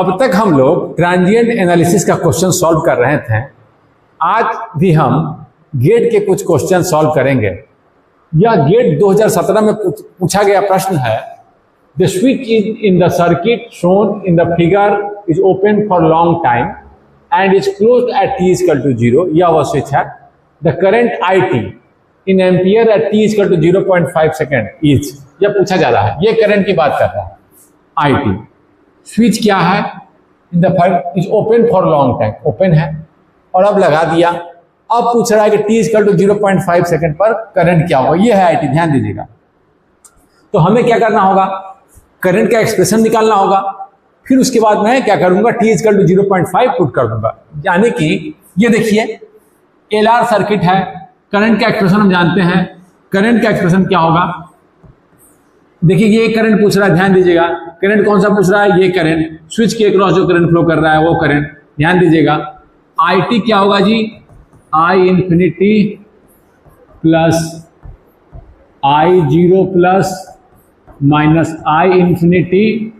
अब तक हम लोग ट्रांजिएंट एनालिसिस का क्वेश्चन सॉल्व कर रहे थे। आज भी हम गेट के कुछ क्वेश्चन सॉल्व करेंगे। यह गेट 2017 में पूछा गया प्रश्न है। The switch in the circuit shown in the figure is open for long time and is closed at t equal to 0। यह वह स्विच है। The current IT in ampere at t equal to 0.5 second is. यह पूछा जा रहा है, ये current की बात कर रहा है। IT स्विच क्या है? In the is open for long time, open है और अब लगा दिया। अब पूछ रहा है कि t इक्वल टू 0.5 सेकेंड पर करंट क्या होगा। ये है IT, ध्यान दीजिएगा। तो हमें क्या करना होगा? करंट का एक्सप्रेशन निकालना होगा। फिर उसके बाद मैं क्या करूंगा? t इक्वल टू 0.5 पुट कर दूंगा। यानी कि ये देखिए LR सर्किट है, करंट का एक्सप्रेशन हम जानते हैं। करंट का एक्सप्रेशन क्या होगा? देखिए ये करंट पूछ रहा है, ध्यान दीजिएगा। करंट कौन सा पूछ रहा है? ये करंट, स्विच के अक्रॉस जो करंट फ्लो कर रहा है वो करंट, ध्यान दीजिएगा। IT क्या होगा जी? I infinity plus I0 plus minus I infinity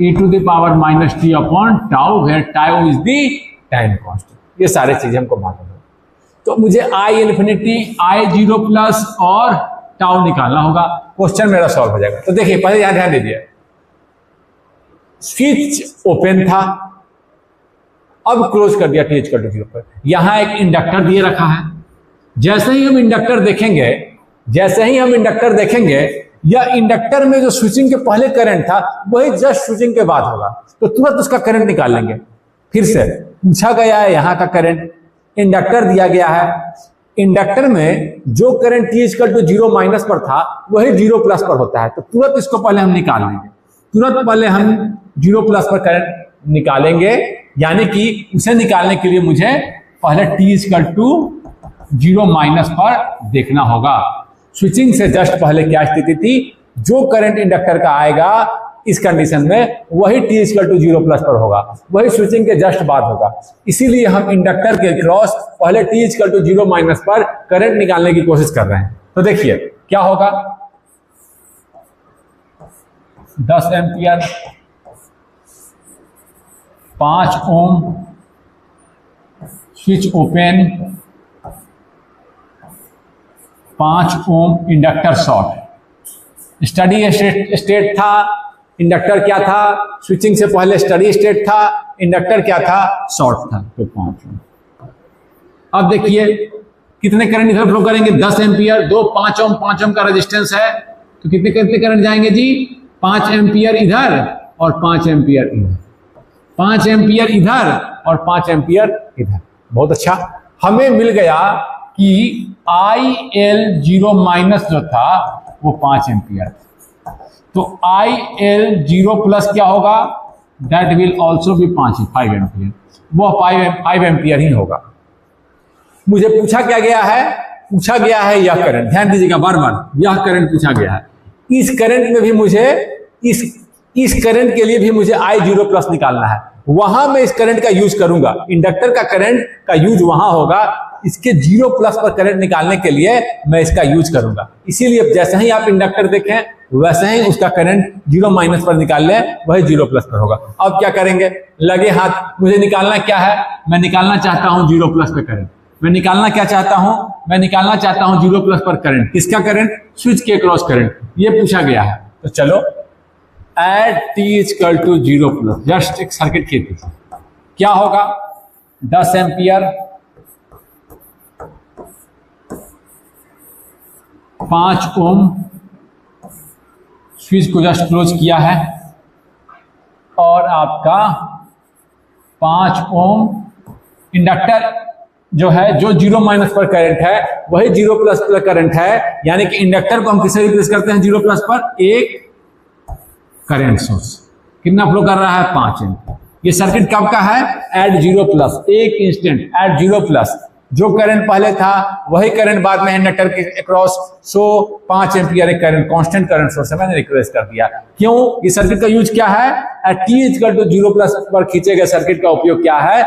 e to the power minus t upon tau, where tau is the time constant. ये सारे चीजें हमको मालूम है। तो मुझे I इंफिनिटी, I0 प्लस और टाउ निकालना होगा। क्वेश्चन मेरा सॉल्व हो जाएगा। तो देखिए पहले यहां ध्यान दीजिए, स्विच ओपन था, अब क्लोज कर दिया t इक्वल टू 0 पर। यहां एक इंडक्टर दिए रखा है। जैसे ही हम इंडक्टर देखेंगे, यह इंडक्टर में जो स्विचिंग के पहले करंट था वही जस्ट स्विचिंग के बाद होगा, तो तुरंत उसका करंट निकाल लेंगे। फिर से पूछा गया है यहां का करंट, इंडक्टर दिया गया है। इंडक्टर में जो current t equal to 0 minus पर था वही 0 प्लस पर होता है, तो तुरंत इसको पहले हम निकाल लेंगे। तुरंत पहले हम 0 प्लस पर करंट निकालेंगे, यानी कि उसे निकालने के लिए मुझे पहले t इक्वल टू 0 माइनस पर देखना होगा। स्विचिंग से जस्ट पहले क्या स्थिति थी? जो करंट इंडक्टर का आएगा इस कंडीशन में वही t इक्वल टू 0 प्लस पर होगा, वही स्विचिंग के जस्ट बाद होगा। इसीलिए हम इंडक्टर के क्रॉस पहले t इक्वल टू 0 माइनस पर करंट निकालने की कोशिश कर रहे हैं। तो देखिए क्या होगा? 10 एम्पियर, 5 ओम, स्विच ओपन, 5 ओम, इंडक्टर शॉर्ट। स्टडी स्टेट था, इंडक्टर क्या था? स्विचिंग से पहले स्टडी स्टेट था, इंडक्टर क्या था? शॉर्ट था। तो 5 ओम। अब देखिए कितने करंट इधर फ्लो करेंगे? 10 एम्पियर, 5 ओम का रेजिस्टेंस है, तो कितने करंट जाएंगे जी? 5 एम्पियर इधर और 5 एम्पियर इधर, 5 एम्पियर इधर और 5 एम्पियर इधर। बहुत अच्छा, हमें मिल गया कि IL0 माइनस जो था वो 5 एम्पियर, तो IL0 प्लस क्या होगा? That will also be 5 ampere, वो 5 एम्पियर ही होगा। मुझे पूछा क्या गया है? पूछा गया है यह करंट, ध्यान दीजिएगा, बार बार यह करंट पूछा गया है। इस करंट में भी मुझे इस करंट के लिए भी मुझे I0 प्लस निकालना है। वहां मैं इस करंट का यूज करूंगा, इंडक्टर का करंट का यूज वहां होगा। इसके 0 प्लस पर करंट निकालने के लिए मैं इसका यूज करूंगा। इसीलिए जैसे ही आप इंडक्टर देखें वैसे ही उसका करंट 0 माइनस पर निकाल लें, वही 0 प्लस पर होगा। अब क्या करेंगे? लगे हाथ। मुझे निकालना क्या है? मैं निकालना चाहता हूं 0 प्लस पर करंट। मैं निकालना क्या चाहता हूं? मैं निकालना चाहता हूं 0 प्लस पर करंट। किसका करंट? स्विच के क्रॉस करंट। ये पूछा गया है। तो चलो at t equal to 0 plus, just एक सर्किट खींच दीजिए। क्या होगा? 10 एम्पियर, 5 ओम, स्विच को जस्ट क्लोज किया है, और आपका 5 ओम इंडक्टर जो है, जो 0 माइनस पर करंट है वही 0 प्लस पर करंट है। यानी कि इंडक्टर को हम किससे रिप्लेस करते हैं 0 प्लस पर? एक करंट सोर्स। कितना फ्लो कर रहा है? 5 एम्पियर। ये सर्किट कब का है? एट 0 प्लस, एक इंस्टेंट एट 0 प्लस। जो करंट पहले था वही करंट बाद में इंडक्टर के अक्रॉस, सो 5 एम्पियर एक करंट, कांस्टेंट करंट सोर्स है। मैंने रिक्वेस्ट कर दिया। क्यों? ये सर्किट का यूज क्या है? At t equal to 0 plus पर खींचे गए सर्किट का उपयोग क्या है?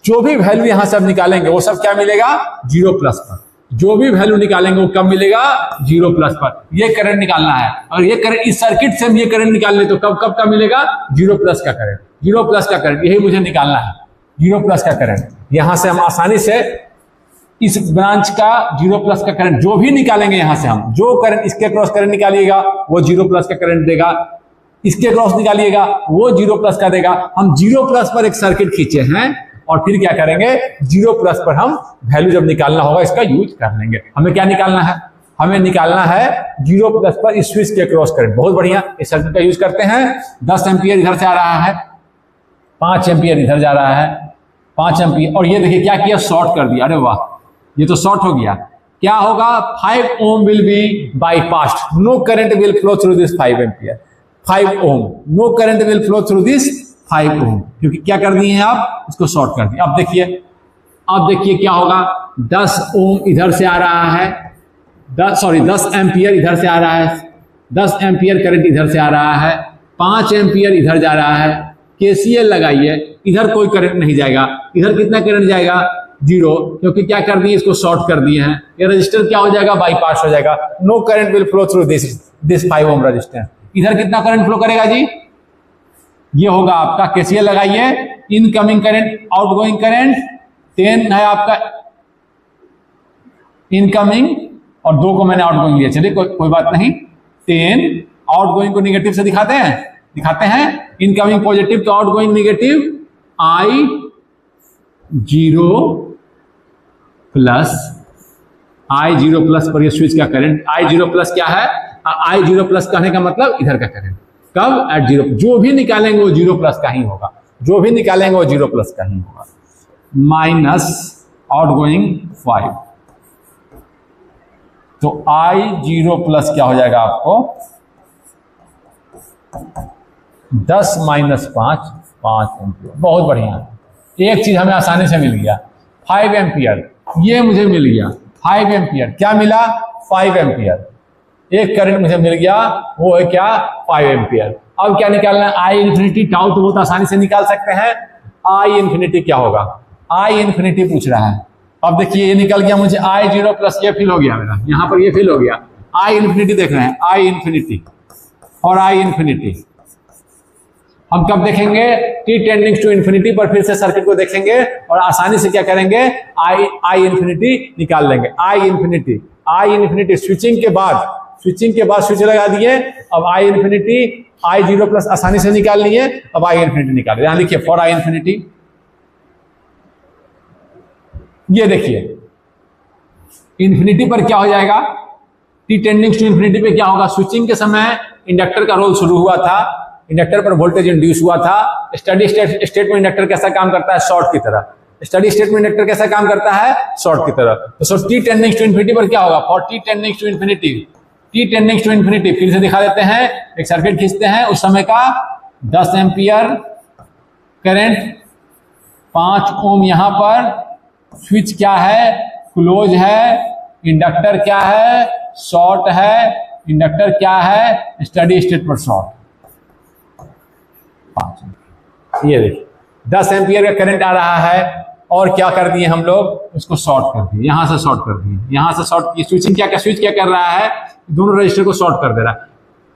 जो भी वैल्यू यहां से आप निकालेंगे वो सब क्या मिलेगा? 0 प्लस पर। जो भी वैल्यू निकालेंगे वो कब मिलेगा, 0 प्लस पर। ये करंट निकालना है, और ये करंट इस सर्किट से हम ये करंट निकाल ले तो कब कब का मिलेगा, 0 प्लस का करंट। 0 प्लस का करंट यही मुझे निकालना है, 0 प्लस का करंट। यहां से हम आसानी से इस ब्रांच का 0 प्लस का करंट जो भी निकालेंगे, यहां से हम जो करंट इसके क्रॉस करंट निकालिएगा वो 0 प्लस का करंट देगा, इसके क्रॉस निकालिएगा वो 0 प्लस का देगा। हम 0 प्लस पर एक सर्किट खींचे हैं और फिर क्या करेंगे, 0 प्लस पर हम वैल्यू जब निकालना होगा इसका यूज कर लेंगे। हमें क्या निकालना है, हमें निकालना है 0 प्लस पर इस स्विच के क्रॉस करंट। बहुत बढ़िया, इस सर्किट का यूज करते हैं। 10 एम्पियर इधर से आ रहा है, 5 एम्पियर इधर जा रहा है, 5 एम्पियर, और ये देखिए क्या किया, शॉर्ट कर दिया। अरे वाह, ये तो शॉर्ट हो गया। क्या होगा, 5 ohm will be bypassed, no current will flow through this 5 ampere. 5 ohm, no current will flow through this 5 ohm, क्योंकि क्या कर दिए हैं आप, इसको शॉर्ट कर दिए। अब देखिए क्या होगा, 10 ओम इधर से आ रहा है, 10 एम्पियर इधर से आ रहा है, 10 एम्पियर करंट इधर से आ रहा है, 5 एम्पियर इधर जा रहा है। केसीएल लगाइए, इधर कोई करंट नहीं जाएगा, इधर कितना करंट जाएगा, 0, क्योंकि क्या कर दिए, इसको शॉर्ट कर दिए हैं। ये रजिस्टर क्या हो जाएगा, बाईपास हो जाएगा। No current will flow through this 5 ohm resistor. इधर कितना करंट फ्लो करेगा जी, ये होगा आपका, केसीएल लगाइए, इनकमिंग करंट, आउटगोइंग करंट 10 है आपका इनकमिंग, और 2 को मैंने आउटगोइंग लिया, चलिए कोई बात नहीं। 10 आउटगोइंग को निगेटिव से दिखाते हैं, इनकमिंग पॉजिटिव तो आउटगोइंग निगेटिव, I0 प्लस पर ये स्विच का करंट, I0 प्लस क्या है, I0 प्लस कहने का मतलब इधर का करंट, कब, एट 0, जो भी निकालेंगे वो 0 प्लस का ही होगा, जो भी निकालेंगे वो 0 प्लस का ही होगा, माइनस आउटगोइंग 5। तो I0 प्लस क्या हो जाएगा आपको, 10 माइनस 5 एम्पियर। बहुत बढ़िया, एक चीज हमें आसानी से मिल गया, 5 एम्पियर, ये मुझे मिल गया 5 एम्पियर। क्या मिला, 5 एम्पियर, एक करंट मुझे मिल गया, वो है क्या, 5 एम्पियर। अब क्या निकालना है, आई इन्फिनिटी, टाउ तो बहुत आसानी से निकाल सकते हैं। आई इन्फिनिटी क्या होगा, आई इन्फिनिटी पूछ रहा है। अब देखिए ये निकल गया मुझे, I0 प्लस ये फिल हो गया मेरा, यहां पर ये फिल हो गया। आई इन्फिनिटी देख रहे हैं, आई इन्फिनिटी और आई इन्फिनिटी हम कब देखेंगे, t टेंडिंग टू इन्फिनिटी पर फिर से सर्किट को देखेंगे और आसानी से क्या करेंगे, आई इन्फिनिटी निकाल लेंगे। आई इन्फिनिटी स्विचिंग के बाद स्विच लगा दिए। अब आई इन्फिनिटी, I0 प्लस आसानी से निकाल लिए। अब आई इन्फिनिटी निकाल, यहां लिखिए फॉर आई इन्फिनिटी। ये देखिए इन्फिनिटी पर क्या हो जाएगा, t टेंडिंग टू इन्फिनिटी पे क्या होगा, स्विचिंग के समय इंडक्टर का रोल शुरू हुआ था, इंडक्टर पर वोल्टेज इंड्यूस हुआ था। स्टडी स्टेट में इंडक्टर कैसा काम करता है, शॉर्ट की तरह। स्टडी स्टेट में इंडक्टर कैसा काम करता है, शॉर्ट की तरह। तो t टेंडिंग टू इन्फिनिटी पर क्या होगा, for t tending to infinity फिर से दिखा देते हैं, एक सर्किट खींचते हैं उस समय का। 10 एम्पियर करंट, 5 ओम यहां पर, स्विच क्या है, क्लोज है, इंडक्टर क्या है, शॉर्ट है, इंडक्टर क्या है, स्टडी स्टेट पर शॉर्ट। ये देखिए 10 एम्पियर का करंट आ रहा है और क्या कर दिए हम लोग, उसको शॉर्ट कर दिए, यहां से शॉर्ट कर दिए, यहां से शॉर्ट की। स्विच क्या कर रहा है, दोनों रजिस्टर को शॉर्ट कर दे रहा है।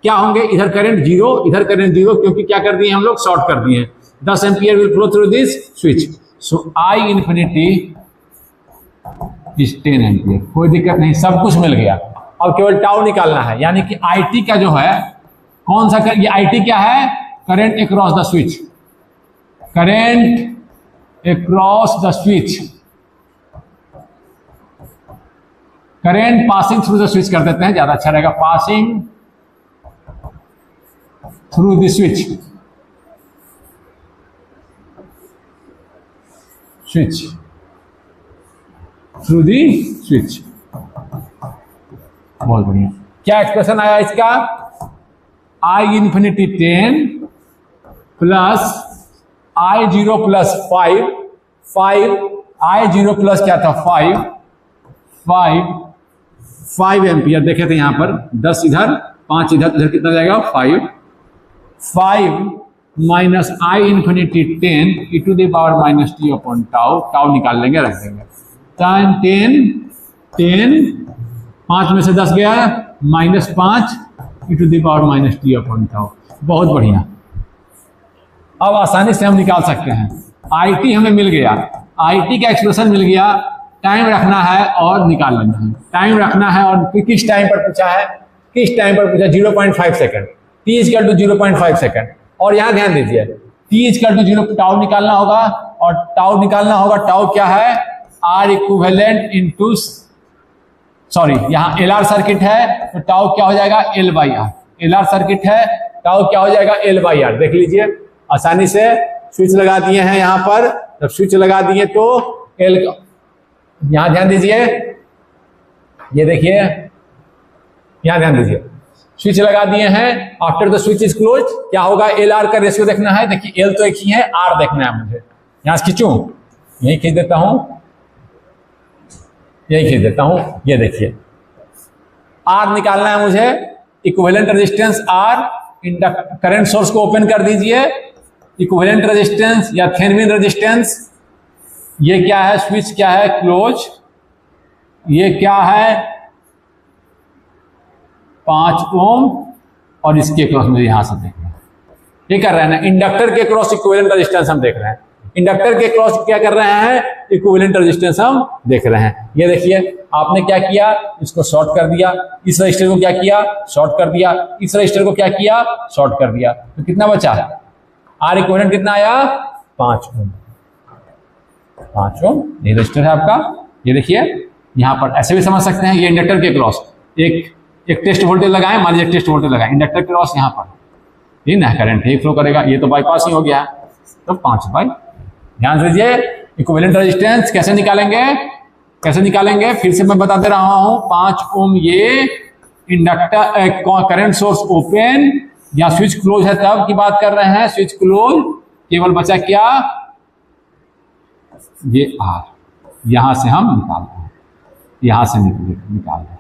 क्या होंगे, इधर करंट 0, इधर करंट 0, क्योंकि क्या कर दिए हम लोग, शॉर्ट कर दिए। 10 ampere will flow through this switch, so I infinity is 10 ampere. कोई दिक्कत नहीं, सब कुछ मिल गया। अब केवल टाउ निकालना है, यानी कि IT का जो है कौन सा, ये IT क्या है, current across the switch, current across the switch, current passing through the switch कर देते हैं, ज्यादा अच्छा रहेगा, passing through the switch, through the switch. बहुत बढ़िया, क्या एक्सप्रेशन आया इसका, I infinity 10 plus I0 plus 5 I0 plus क्या था, 5 एम्पियर देखे थे यहां पर, 10 इधर 5 इधर कितना जाएगा, 5 minus I infinity 10 e to the power minus t upon tau निकाल लेंगे, रख देंगे। 10 10, 5 में से 10 गया, -5 e⁻⁻t/τ। बहुत बढ़िया। अब आसानी से हम निकाल सकते हैं। IT हमें मिल गया, IT का एक्सप्रेशन मिल गया, टाइम रखना है और निकाल लेना है। टाइम रखना है और किस टाइम पर पूछा है, किस टाइम पर पूछा, 0.5 सेकेंड, t = 0.5 सेकेंड। और यहाँ ध्यान दीजिए, t = 0, टाउ निकालना होगा, और टाउ निकालना होगा, टाउ क्या है, R इक्विवेलेंट इंटू, सॉरी यहाँ LR सर्किट है, तो टाउ क्या हो जाएगा, L/R। LR सर्किट है, टाउ क्या हो जाएगा, L/R। देख लीजिए आसानी से, स्विच लगा दिए हैं यहाँ पर, जब स्विच लगा दिए तो L, यहाँ ध्यान दीजिए, ये देखिए यहाँ ध्यान दीजिए, स्विच लगा दिए हैं, after the switch is close क्या होगा, LR का रेशियो देखना है। देखिए L तो एक ही है, R देखना है मुझे। यहां से खींचूं, यही खींच देता हूं, यही खींच देता हूं, ये देखिए R निकालना है मुझे, equivalent resistance R, current source को ओपन कर दीजिए, इक्विवेलेंट रेजिस्टेंस या थेवेनिन रेजिस्टेंस, ये क्या है, स्विच क्या है, क्लोज, ये क्या है 5 ओम, और इसके क्रॉस मुझे यहां से देखना है, ये कर रहे हैं ना, इंडक्टर के क्रॉस इक्विवेलेंट रेजिस्टेंस हम देख रहे हैं, इंडक्टर के क्रॉस क्या कर रहे हैं, इक्विवेलेंट रेजिस्टेंस हम देख रहे हैं। ये देखिए आपने क्या किया, इसको शॉर्ट कर दिया, इस रजिस्टर को क्या किया, शॉर्ट कर दिया, इस रजिस्टर को क्या किया, शॉर्ट कर दिया, तो कितना बचा, R इक्विवेलेंट कितना आया, 5 ओम। 5 ओम ये रजिस्टर है आपका। ये देखिए यहाँ पर ऐसे भी समझ सकते हैं, ये इंडक्टर के क्रॉस एक टेस्ट वोल्टेज लगाएं, मान लीजिए टेस्ट वोल्टेज लगाएं, इंडक्टर के क्रॉस यहाँ पर, ये ना करंट ही फ्लो करेगा, ये तो बाईपास ही हो गया है, तो 5/। ध्यान दीजिए इक्विवेलेंट रेजिस्टेंस कैसे निकालेंगे, कैसे निकालेंगे, फिर से मैं बताते रहा हूं, 5 ओम ये इंडक्टर करंट सोर्स ओपन या स्विच क्लोज है तब की बात कर रहे हैं, स्विच क्लोज, केवल बचा क्या, ये R, यहां से हम निकाल रहे हैं, यहां से निकाल रहे हैं,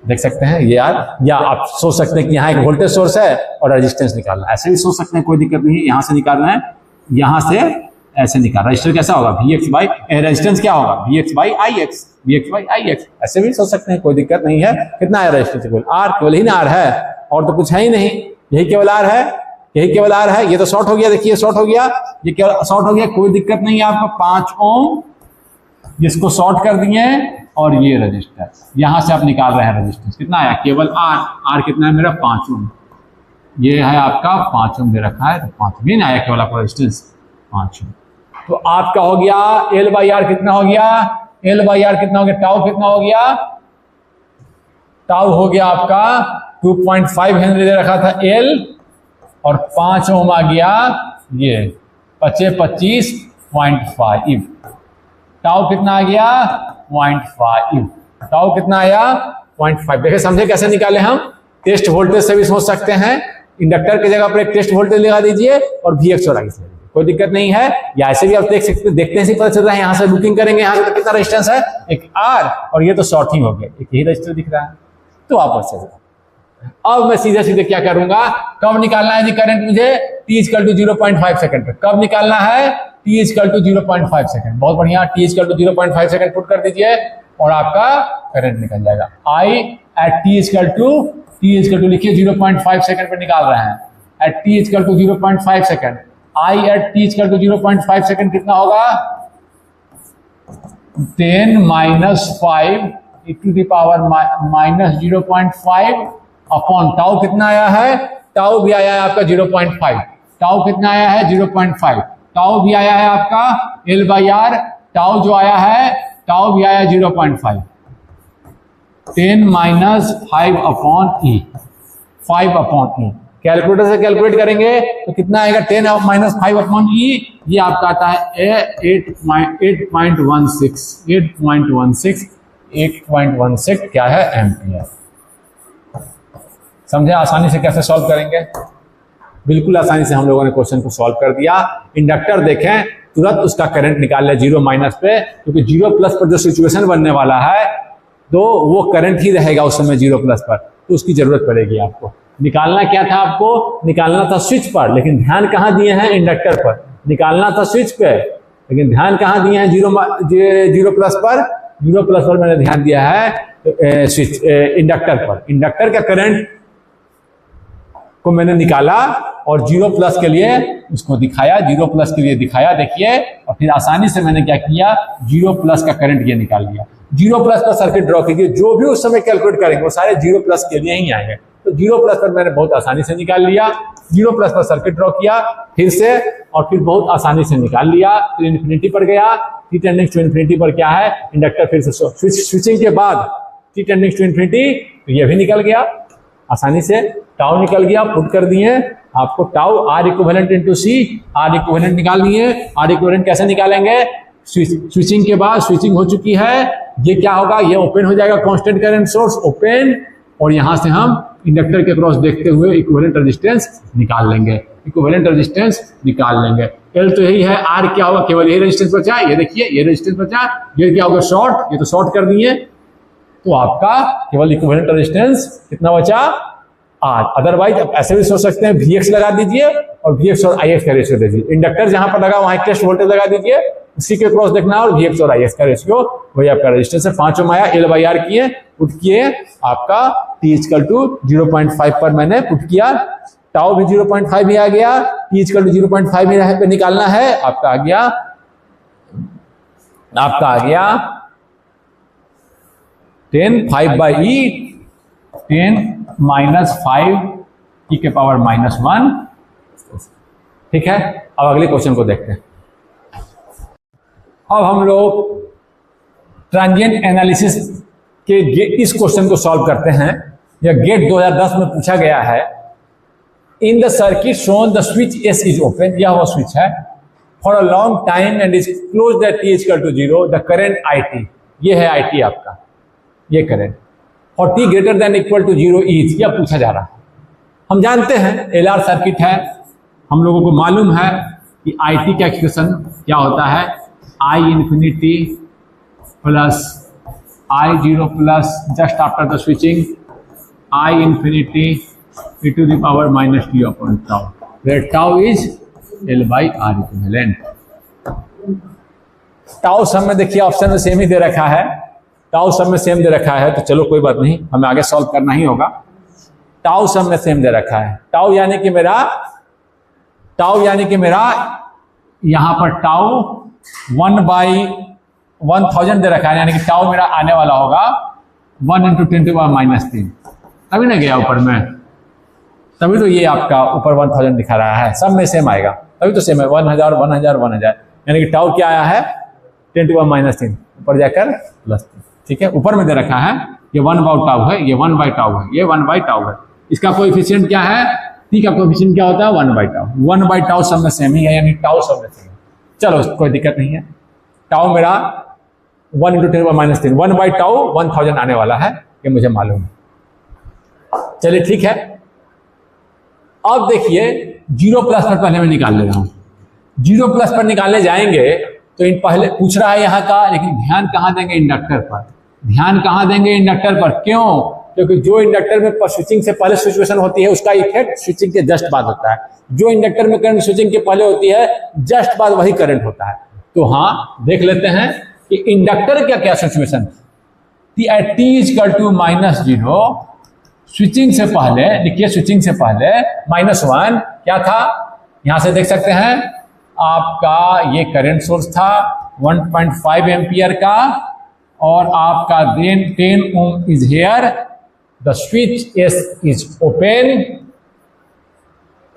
देख सकते हैं ये यार, या आप सोच सकते हैं कि यहाँ एक वोल्टेज सोर्स है और रेजिस्टेंस निकालना है, ऐसे भी सोच सकते हैं, कोई दिक्कत नहीं है। यहाँ से निकाल रहे हैं, यहाँ से ऐसे निकाल, रजिस्टर कैसा होगा, रेजिस्टेंस क्या होगा, VX/IX, ऐसे भी सोच सकते हैं, कोई दिक्कत नहीं है। कितना है रेजिस्टेंस, केवल R, केवल ही ना R है, और तो कुछ है ही नहीं, यही केवल R है, यही केवल R है। ये तो शॉर्ट हो गया, देखिए शॉर्ट हो गया, ये केवल शॉर्ट हो गया, कोई दिक्कत नहीं है आपको। 5 ओम जिसको शॉर्ट कर दिए, और ये रजिस्टर यहां से आप निकाल रहे हैं, रेजिस्टेंस कितना आया, केवल R कितना है मेरा, 5 ओम, ये है आपका 5 ओम दे रखा है, तो 5 भी नहीं आया, केवल आपका रेजिस्टेंस 5 ओम। तो आपका हो गया L/R कितना हो गया, L/R कितना हो गया, टाउ कितना हो गया, टाउ हो गया आपका 2.5 हेनरी दे रखा था L, और 5 ओम आ गया, ये 25.5, टाउ कितना आ गया 0.5, टाउ कितना आया 0.5। देखे समझे कैसे निकाले हम, टेस्ट वोल्टेज से भी सोच सकते हैं, इंडक्टर की जगह पर एक टेस्ट वोल्टेज लगा दीजिए और VX और I से, कोई दिक्कत नहीं है। या ऐसे भी आप देख सकते, देखते हैं पता चल रहा है, यहाँ से बुकिंग करेंगे, यहाँ से तो कितना रेजिस्टेंस है, एक R, और ये तो शॉर्टिंग हो गया, एक ही रजिस्टर दिख रहा है, तो आप अच्छे से। अब मैं सीधे सीधे क्या करूंगा, कब निकालना है जी करंट मुझे, t = 0.5 सेकंड पे, कब निकालना है, t = 0.5 सेकंड, बहुत बढ़िया, t = 0.5 सेकंड पुट कर दीजिए और आपका करंट निकल जाएगा। I at t = लिखिए 0.5 सेकंड पे निकाल रहे हैं, at t = 0.5 second, I at t = 0.5 second कितना होगा, 10 - 5 e⁻ -0.5 अपॉन टाउ कितना आया है, टाउ भी आया है आपका 0.5, टाउ कितना आया है 0.5, टाउ भी आया है आपका L/R, टाउ जो आया है, टाउ भी आया 0.5, 10 - 5 upon E, 5 upon E, calculator से कैलकुलेट करेंगे तो कितना आएगा, 10 - 5 अपॉन E, ये आपका आता है 8.16 क्या है, एम्पियर। समझे आसानी से कैसे सॉल्व करेंगे, बिल्कुल आसानी से हम लोगों ने क्वेश्चन को सॉल्व कर दिया। इंडक्टर देखें, तुरंत उसका करंट निकाल लिया 0- पे, क्योंकि 0+ पर जो सिचुएशन बनने वाला है तो वो करंट ही रहेगा उस समय 0+ पर, तो उसकी जरूरत पड़ेगी आपको। निकालना क्या था आपको, निकालना था स्विच पर, लेकिन ध्यान कहाँ दिए हैं, इंडक्टर पर। निकालना था स्विच पे, लेकिन ध्यान कहाँ दिए हैं 0+ पर, 0 प्लस पर मैंने ध्यान दिया है स्विच इंडक्टर पर। इंडक्टर का करंट को मैंने निकाला और 0 प्लस के लिए उसको दिखाया, 0 प्लस के लिए दिखाया, देखिए, और फिर आसानी से मैंने क्या किया, 0 प्लस का करंट ये निकाल लिया। 0 प्लस का सर्किट ड्रॉ कीजिए, जो भी उस समय कैलकुलेट करेंगे वो सारे 0 प्लस के लिए ही आएंगे। तो 0 प्लस पर मैंने बहुत आसानी से निकाल लिया, 0 प्लस पर सर्किट ड्रॉ किया फिर से, और फिर बहुत आसानी से निकाल लिया। फिर इन्फिनिटी पर गया, t टेंडिंग टू इन्फिनिटी पर क्या है, इंडक्टर फिर से स्विचिंग के बाद t टेंडिंग टू इन्फिनिटी, तो ये भी निकल गया आसानी से। टाउ निकल गया, पुट कर दिए आपको टाउ R इक्विवेलेंट इंटू सी, R इक्विवेलेंट निकाल लिए। R इक्विवेलेंट कैसे निकालेंगे, स्विचिंग के बाद स्विचिंग हो चुकी है, ये क्या होगा, ये ओपन हो जाएगा, कांस्टेंट करंट सोर्स ओपन, और यहां से हम इंडक्टर के क्रॉस देखते हुए इक्विवेलेंट रेजिस्टेंस निकाल लेंगे, इक्विवेलेंट रेजिस्टेंस निकाल लेंगे। L तो यही है, R क्या होगा, केवल ये रेजिस्टेंस बचा, ये देखिए ये रेजिस्टेंस बचा, ये क्या होगा शॉर्ट, ये तो शॉर्ट कर दिए, तो आपका केवल इक्विवेलेंट रेजिस्टेंस कितना बचा, R। अदरवाइज आप ऐसे भी सोच सकते हैं Vx लगा दीजिए और Vx और Ix का रेशियो दे दीजिए। इंडक्टर जहां पर लगा वहां एक टेस्ट वोल्टेज लगा दीजिए, उसी के क्रॉस देखना और Vx और Ix का रेशियो वही आपका रेजिस्टेंस है। 5 ओम आया, L/R किए, पुट किए, आपका T इक्वल टू 0.5 पर मैंने पुट किया, टाउ भी 0.5 ही आ गया, T इक्वल टू 0.5 ही पे निकालना है, आपका आ गया 10 5/e 10 माइनस 5 e के पावर -1। ठीक है, अब अगले क्वेश्चन को देखते हैं। अब हम लोग ट्रांजिएंट एनालिसिस के इस क्वेश्चन को सॉल्व करते हैं। यह गेट 2010 में पूछा गया है। In the circuit shown the switch S is open, यह वो स्विच है, for a long time and is close that t equal to 0, the current IT, ये है IT आपका, ये करंट, और t greater than equal to 0 is, यह पूछा जा रहा है। हम जानते हैं LR सर्किट है, हम लोगों को मालूम है कि IT का एक्सप्रेशन क्या होता है, I infinity plus I0 plus just after the switching I infinity e to the power -t upon tau, where tau is L/R equivalent. Tau सब में देखिए ऑप्शन में सेम ही दे रखा है, टाउ सब में सेम दे रखा है, तो चलो कोई बात नहीं, हमें आगे सॉल्व करना ही होगा। टाउ सब में सेम दे रखा है, टाउ यानी कि मेरा यहां पर टाउ 1/1000 दे रखा है, यानी कि टाउ मेरा आने वाला होगा 1 × 10⁻³ तभी ना गया ऊपर में, तभी तो ये आपका ऊपर 1000 दिखा रहा है, सब में सेम आएगा, तभी तो सेम है 1000 1000 1000, यानी कि टाउ क्या आया है 10⁻³ ऊपर जाकर +3। ठीक है, ऊपर में दे रखा है ये 1/टाउ है, ये 1/टाउ है, ये 1/टाउ है, इसका कोएफिशिएंट क्या है, t का कोएफिशिएंट क्या होता है 1/टाउ, 1/टाउ सब में सेम ही है, यानी टाउ सब में सेम है। चलो कोई दिक्कत नहीं है, टाउ मेरा 1 × 10⁻³ 1/टाउ 1000 आने वाला है, ये मुझे मालूम है। चलिए ठीक है, अब देखिए 0 प्लस पर पहले मैं निकाल ले रहा हूं। 0 प्लस पर निकालने जाएंगे तो इन पहले पूछ रहा है यहाँ का, लेकिन ध्यान कहाँ देंगे, इंडक्टर पर, ध्यान कहाँ देंगे, इंडक्टर पर। क्यों, क्योंकि जो इंडक्टर में स्विचिंग से पहले सिचुएशन होती है उसका इफेक्ट स्विचिंग के जस्ट बाद होता है, जो इंडक्टर में करंट स्विचिंग के पहले होती है जस्ट बाद वही करंट होता है। तो हाँ देख लेते हैं कि इंडक्टर क्या क्या सिचुएशन थी। At t equal to -0 switching से पहले, देखिए स्विचिंग से पहले -1 क्या था, यहां से देख सकते हैं आपका ये करंट सोर्स था 1.5 एम्पियर का, और आपका then 10 ohm is here, the switch S is open,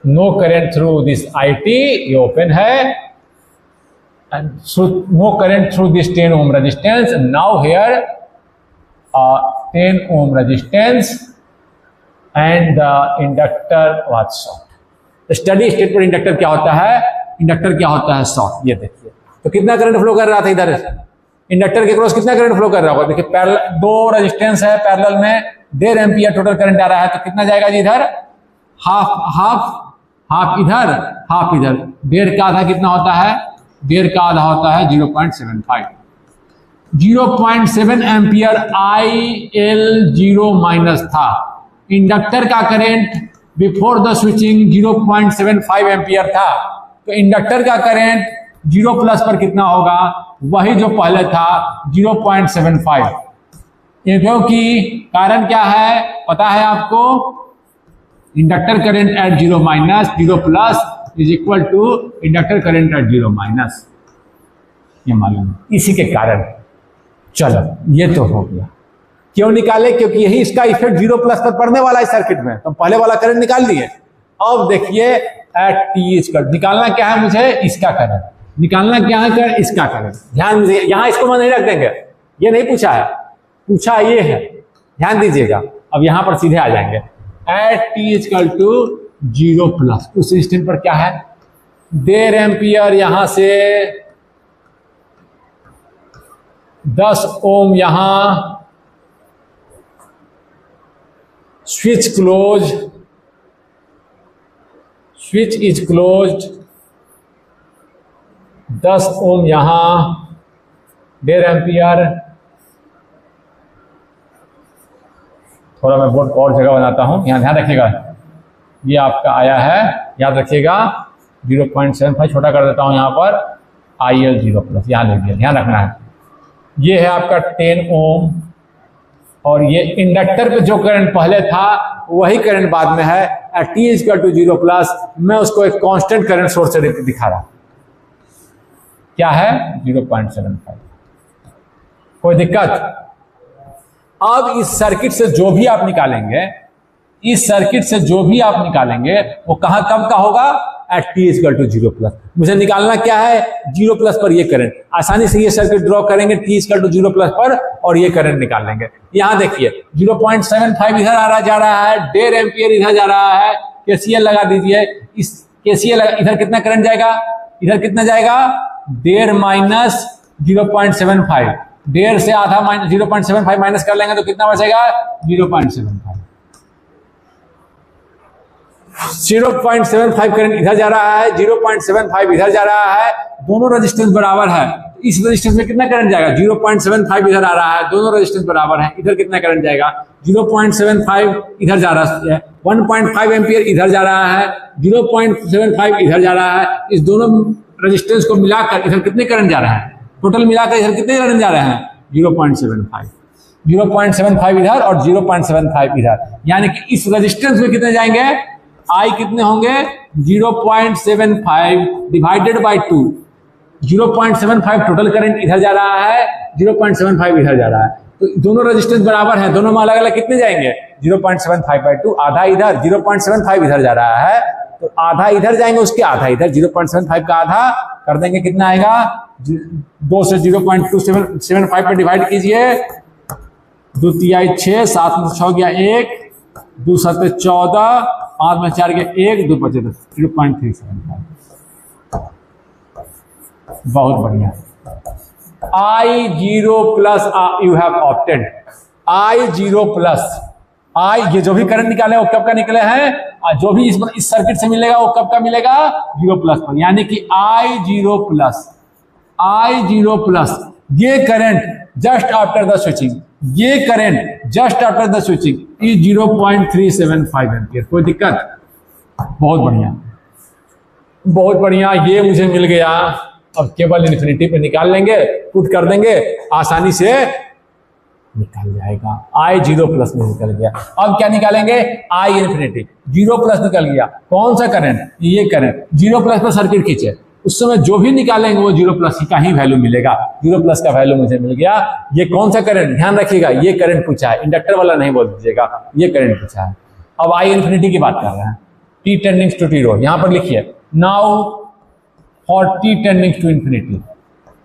no current through this IT, ये ओपन है, and no current through this 10 ohm resistance, now here 10 ohm resistance and the inductor was short. Steady state पर inductor क्या होता है, inductor क्या होता है short. ये देखिए तो कितना करंट फ्लो कर रहा था इधर, इंडक्टर के क्रॉस कितना करंट फ्लो कर रहा होगा, देखिए पैरेलल 2 रेजिस्टेंस है, पैरेलल में 1.5 एम्पियर टोटल करंट आ रहा है, तो कितना जाएगा जी इधर, हाफ इधर हाफ इधर, 1.5 का आधा कितना होता है, 1.5 का आधा होता है 0.75, 0.7 एम्पियर IL0 माइनस था। इंडक्टर का current before the switching 0.75 ampere था, तो इंडक्टर का करंट 0 प्लस पर कितना होगा, वही जो पहले था 0.75। क्योंकि कारण क्या है पता है आपको, inductor current at 0 minus 0 plus is equal to inductor current at 0 minus, ये मालूम, इसी के कारण। चलो ये तो हो गया। क्यों निकाले, क्योंकि यही इसका इफेक्ट 0 प्लस पर पड़ने वाला है सर्किट में, तो पहले वाला करंट निकाल दिए। अब देखिए एट टी इज करंट, निकालना क्या है मुझे, इसका करंट निकालना क्या है, करंट इसका करंट। ध्यान दीजिए, यहां इसको मैं नहीं रख देंगे, ये नहीं पूछा है, पूछा ये है, ध्यान दीजिएगा। अब यहां पर सीधे आ जाएंगे, at T is equal to 0 plus, उस इंस्टेंट पर क्या है, 1.5 एम्पियर यहां से 10 ओम यहां, switch close, switch is closed, 10 ओम यहां, 1.5 एम्पियर। थोड़ा मैं बोर्ड और जगह बनाता हूं, यहां ध्यान रखिएगा, ये आपका आया है, याद रखिएगा 0.75 छोटा कर देता हूं यहां पर, IL 0 प्लस यहां लिखिए, ध्यान रखना है। ये है आपका 10 ओम, और ये इंडक्टर पे जो करंट पहले था वही करंट बाद में है, at T is equal to 0 plus. मैं उसको एक कांस्टेंट करंट सोर्स से दिखा रहा, क्या है 0.75। कोई दिक्कत? अब इस सर्किट से जो भी आप निकालेंगे, इस सर्किट से जो भी आप निकालेंगे वो कहां कब का होगा, at T is equal to 0 plus. मुझे निकालना क्या है, 0 प्लस पर ये करंट। आसानी से ये सर्किट ड्रॉ करेंगे T is equal to 0 plus पर, और ये करंट निकाल लेंगे। यहां देखिए 0.75 इधर आ रहा जा रहा है, 1.5 एम्पियर इधर जा रहा है, केसीएल लगा दीजिए। इस केसीएल इधर कितना करंट जाएगा, इधर कितना जाएगा, 1.5 माइनस 0.75, 1.5 से आधा माइनस 0.75 माइनस कर लेंगे तो कितना बचेगा, 0.75। 0.75 करंट इधर जा रहा है, 0.75 इधर जा रहा है, दोनों रेजिस्टेंस बराबर है। इस रेजिस्टेंस में कितना करंट जाएगा, 0.75 इधर आ रहा है, दोनों रेजिस्टेंस बराबर है। इधर कितना करंट जाएगा, 0.75 इधर जा रहा है, 1.5 एम्पियर इधर जा रहा है, 0.75 इधर जा रहा है। इस दोनों रेजिस्टेंस को मिलाकर इधर कितने करंट जा रहा है, टोटल मिलाकर इधर कितने करंट जा रहे हैं, 0.75। 0.75 इधर और 0.75 इधर, यानी कि इस रेजिस्टेंस में कितने जाएंगे, आई कितने होंगे, 0.75 डिवाइडेड बाई 2। 0.75 टोटल करंट इधर जा रहा है, 0.75 इधर जा रहा है, तो दोनों रेजिस्टेंस बराबर हैं, दोनों में अलग अलग कितने जाएंगे, 0.75 बाई 2, आधा इधर, 0.75 इधर जा रहा है, तो आधा इधर जाएंगे, उसके आधा इधर, 0.75 का आधा कर देंगे, कितना आएगा, 2 से 0.275 पे डिवाइड कीजिए, 2 तिहाई 6, 7 में 6 गया 1, 2 7 14, 5 में 4 गया 1, 2 5 0.375। बहुत बढ़िया। I0 plus you have opted, I0 plus, I ये जो भी करंट निकाले वो कब का निकले हैं, जो भी इस सर्किट से मिलेगा वो कब का मिलेगा, 0 प्लस पर, यानी कि I0 प्लस, I0 प्लस, ये current just after the switching, ये current just after the switching is 0.375 ampere. कोई दिक्कत? बहुत बढ़िया, बहुत बढ़िया, ये मुझे मिल गया। अब केवल इन्फिनिटी पे निकाल लेंगे, पुट कर देंगे, आसानी से निकल जाएगा। I0 प्लस में निकल गया। अब क्या निकालेंगे, I इन्फिनिटी, 0 प्लस निकल गया, कौन सा करंट, ये करंट। 0 प्लस पर सर्किट खींचे, उस समय जो भी निकालेंगे वो 0 प्लस का ही वैल्यू मिलेगा। 0 प्लस का वैल्यू मुझे मिल गया। ये कौन सा करंट, ध्यान रखिएगा, ये करंट पूछा है, इंडक्टर वाला नहीं बोल दीजिएगा, ये करंट पूछा है। अब I इन्फिनिटी की बात कर रहे हैं, T टेंडिंग टू 0, यहां पर लिखिए, now for T tending to infinity,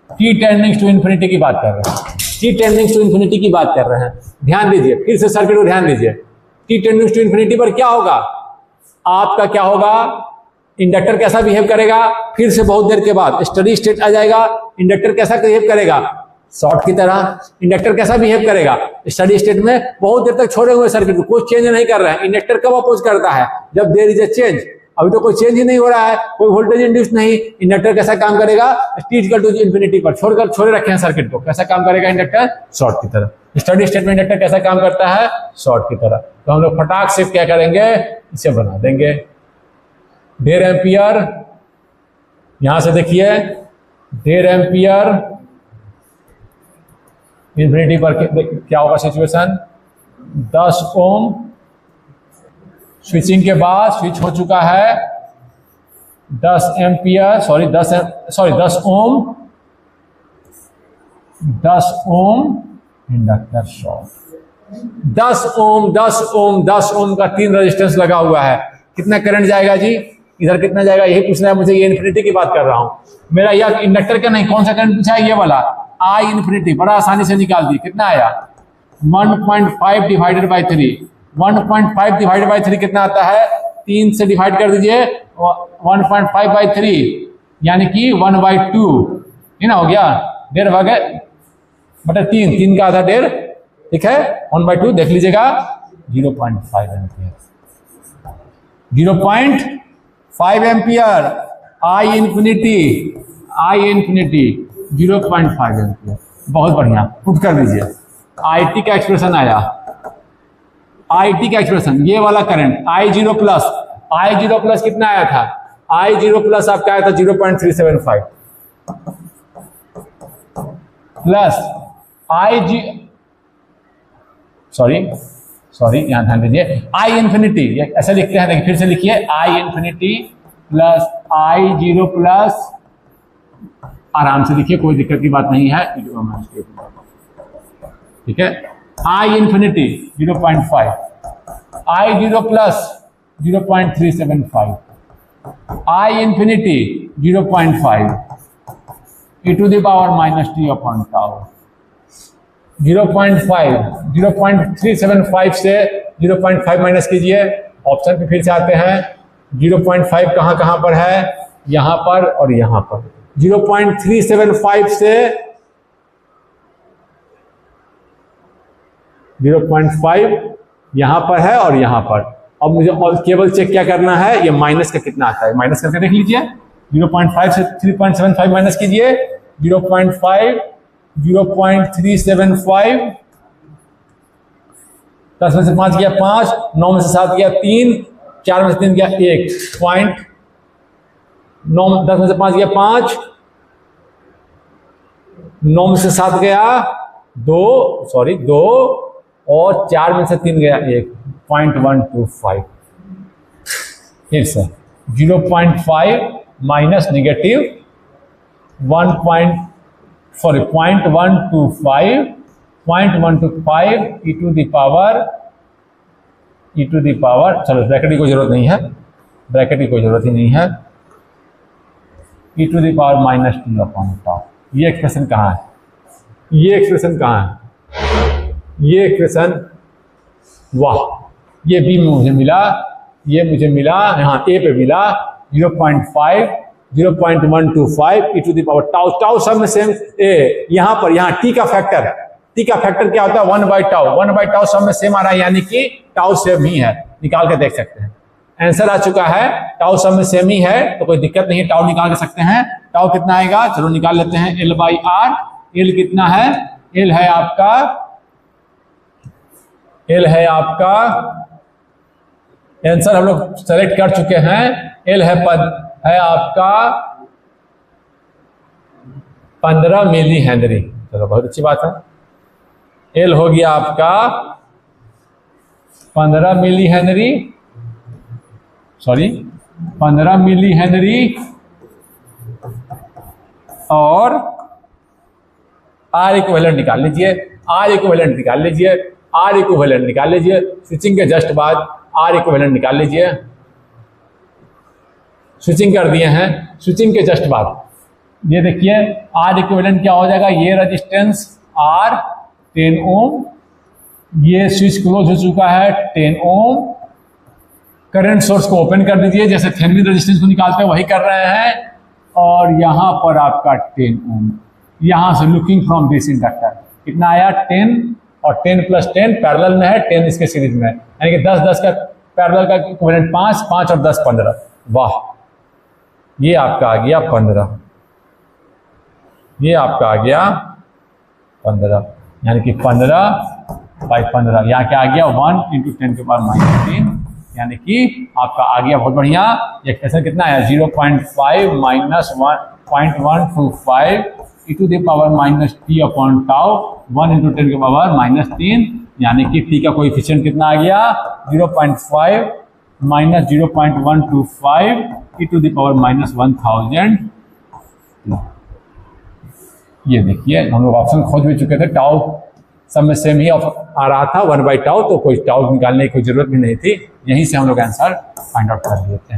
T tending to infinity की बात कर रहे हैं, T टेंडिंग टू इन्फिनिटी की बात कर रहे हैं। ध्यान दीजिए, फिर से सर्किट को ध्यान दीजिए। T टेंडिंग टू इन्फिनिटी पर क्या होगा, आपका क्या होगा, इंडक्टर कैसा बिहेव करेगा, फिर से बहुत देर के बाद स्टडी स्टेट आ जाएगा। इंडक्टर कैसा बिहेव करेगा, शॉर्ट की तरह। इंडक्टर कैसा बिहेव करेगा स्टडी स्टेट में, बहुत देर तक छोड़े हुए सर्किट को, कोई चेंज नहीं कर रहा है। इंडक्टर कब अपोज करता है, जब देयर इज ए चेंज। अभी तो कोई चेंज ही नहीं हो रहा है, कोई वोल्टेज इंड्यूस नहीं। इंडक्टर कैसा काम करेगा, T इक्वल टू इन्फिनिटी पर छोड़े रखे हैं सर्किट को, कैसा काम करेगा इंडक्टर, शॉर्ट की तरह। स्टडी स्टेट में इंडक्टर कैसा काम करता है, शॉर्ट की तरह। तो हम लोग फटाक से क्या करेंगे, इसे बना देंगे 1.5 एम्पियर। यहां से देखिए एम्पियर इन्फिनिटी पर क्या होगा सिचुएशन, 10 ओम। स्विचिंग के बाद स्विच हो चुका है 10 एम्पियर, 10 ओम, 10 ओम इंडक्टर शॉर्ट। 10 ओम 10 ओम 10 ओम का 3 रेजिस्टेंस लगा हुआ है, कितना करंट जाएगा जी, इधर कितना जाएगा, यही पूछना है मुझे। ये इन्फिनिटी की बात कर रहा हूं, मेरा यह इंडक्टर का नहीं, कौन सा करंट पूछा है, ये वाला आई इन्फिनिटी, बड़ा आसानी से निकाल दी। कितना आया 1.5 डिवाइडेड बाई 3। 1.5 डिवाइडेड बाई 3 कितना आता है, 3 से डिवाइड कर दीजिए 1.5 बाई 3 यानी कि 1/2, ये ना हो गया, 1.5 भागे बटा 3 का आधा 1.5, ठीक है, 1/2 देख लीजिएगा 0.5 ampere. 0.5 ampere I infinity 0.5 ampere. बहुत बढ़िया, पुट कर दीजिए। IT का एक्सप्रेशन आया, IT का एक्सप्रेशन, ये वाला करंट I0 प्लस कितना आया था, I0 प्लस आपका आया था 0.375 प्लस सॉरी यहां ध्यान दीजिए, आई इन्फिनिटी ऐसा लिखते हैं, देखिए फिर से लिखिए, आई इन्फिनिटी प्लस I0 प्लस, आराम से लिखिए, कोई दिक्कत की बात नहीं है, ठीक है। I infinity 0.5, I0 plus 0.375, I infinity 0.5 e to the power minus t upon tau। 0.375 से 0.5 माइनस कीजिए, ऑप्शन पे फिर से आते हैं। 0.5 कहाँ पर है, यहाँ पर और यहाँ पर। 0.375 से 0.5 यहाँ पर है और यहाँ पर। अब मुझे और केवल चेक क्या करना है, ये माइनस का कितना आता है, माइनस करके देख लीजिए। 0.5 से 3.75 माइनस कीजिए, 0.5 0.375, 10 में से 5 गया 5, 9 में से 7 गया 3, 4 में से 3 गया 1 पॉइंट, 10 में से 5 गया 5, 9 में से 7 गया 2 और 4 में से 3 गया 1, 0.125। फिर से 0.5 minus negative 0.125 e to the power, चलो ब्रैकेट की कोई जरूरत नहीं है, ब्रैकेट की कोई जरूरत ही नहीं है, e to the power minus t upon tau। ये एक्सप्रेशन कहाँ है, ये एक्सप्रेशन कहाँ है, ये एक्सप्रेशन, वाह, ये बी में मुझे मिला, ये मुझे मिला यहाँ ए पे मिला 0.125 e to the power tau। Tau सब में सेम ए, यहाँ पर यहाँ टी का फैक्टर क्या होता है 1/tau सब में सेम आ रहा है, यानी कि टाउ सेम ही है, निकाल के देख सकते हैं। आंसर आ चुका है, टाउ सब में सेम ही है तो कोई दिक्कत नहीं है, टाउ निकाल के सकते हैं। टाउ कितना आएगा, चलो निकाल लेते हैं, L/R। L कितना है, L है आपका आंसर हम लोग सेलेक्ट कर चुके हैं। L है आपका 15 मिली हेनरी। चलो बहुत अच्छी बात है, L हो गया आपका 15 मिली हेनरी, 15 मिली हेनरी, और R इक्विवेलेंट निकाल लीजिए, R इक्विवेलेंट निकाल लीजिए, स्विचिंग के जस्ट बाद R इक्विवेलेंट निकाल लीजिए। स्विचिंग कर दिए हैं, स्विचिंग के जस्ट बाद ये देखिए R इक्विवेलेंट क्या हो जाएगा, ये रेजिस्टेंस R 10 ओम, ये स्विच क्लोज हो चुका है 10 ओम। करंट सोर्स को ओपन कर दीजिए, जैसे थेवेनिन रेजिस्टेंस को निकालते हैं वही कर रहे हैं, और यहां पर आपका 10 ओम, यहां से लुकिंग फ्रॉम दिस इंडक्टर कितना आया 10, और 10 + 10 पैरेलल में है, 10 इसके सीरीज में, यानी कि 10 का पैरेलल का इक्विवेलेंट 5 और 10 15। वाह, ये आपका आ गया 15, ये आपका आ गया 15, यानी कि 15/15, यहाँ क्या आ गया 1 × 10⁻³ यानी कि आपका आ गया। बहुत बढ़िया, एक्सप्रेशन कितना आया 0.5 - 1 0.125 e to the power minus T upon tau 1 × 10 की पावर -3, यानी कि टी का कोएफिशिएंट कितना आ गया 0.5 minus 0.125 e to the power -1000। ये देखिए हम लोग ऑप्शन खोज भी चुके थे, टाउ सब में सेम ही आ रहा था 1/टाउ, तो कोई टाउ निकालने की कोई जरूरत भी नहीं थी, यहीं से हम लोग आंसर फाइंड आउट कर लिए थे।